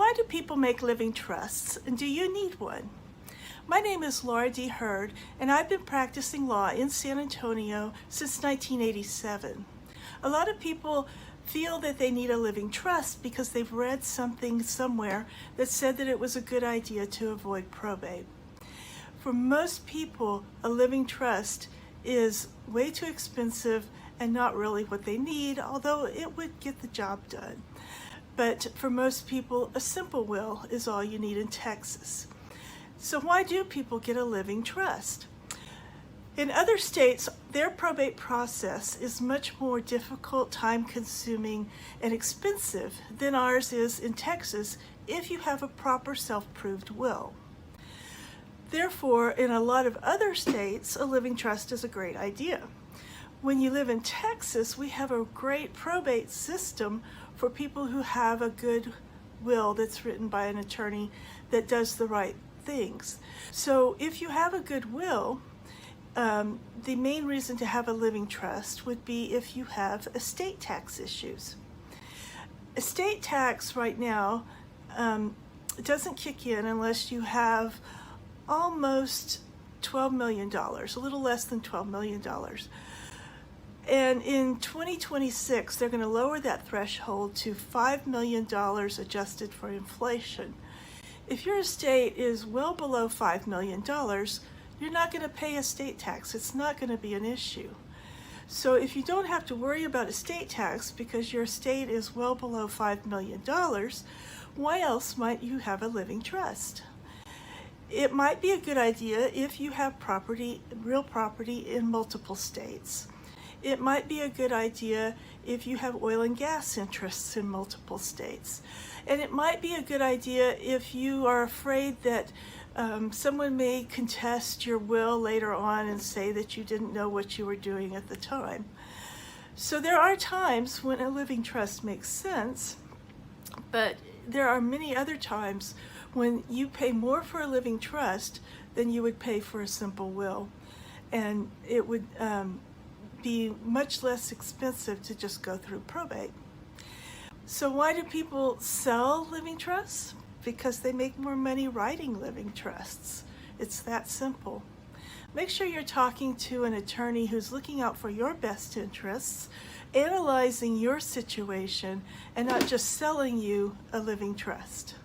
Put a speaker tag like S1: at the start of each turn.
S1: why do people make living trusts, and do you need one? My name is Laura D. Hurd, and I've been practicing law in San Antonio since 1987. A lot of people feel that they need a living trust because they've read something somewhere that said that it was a good idea to avoid probate. For most people, a living trust is way too expensive and not really what they need, although it would get the job done. But for most people, a simple will is all you need in Texas. So why do people get a living trust? In other states, their probate process is much more difficult, time-consuming, and expensive than ours is in Texas if you have a proper self-proved will. Therefore, in a lot of other states, a living trust is a great idea. When you live in Texas, we have a great probate system for people who have a good will that's written by an attorney that does the right things. So if you have a good will, the main reason to have a living trust would be if you have estate tax issues. Estate tax right now doesn't kick in unless you have almost $12 million, a little less than $12 million. And in 2026, they're going to lower that threshold to $5 million adjusted for inflation. If your estate is well below $5 million, you're not going to pay estate tax. It's not going to be an issue. So if you don't have to worry about estate tax because your estate is well below $5 million, why else might you have a living trust? It might be a good idea if you have property, real property in multiple states. It might be a good idea if you have oil and gas interests in multiple states. And it might be a good idea if you are afraid that someone may contest your will later on and say that you didn't know what you were doing at the time. So there are times when a living trust makes sense, but there are many other times when you pay more for a living trust than you would pay for a simple will. And it would be much less expensive to just go through probate. So why do people sell living trusts? Because they make more money writing living trusts. It's that simple. Make sure you're talking to an attorney who's looking out for your best interests, analyzing your situation, and not just selling you a living trust.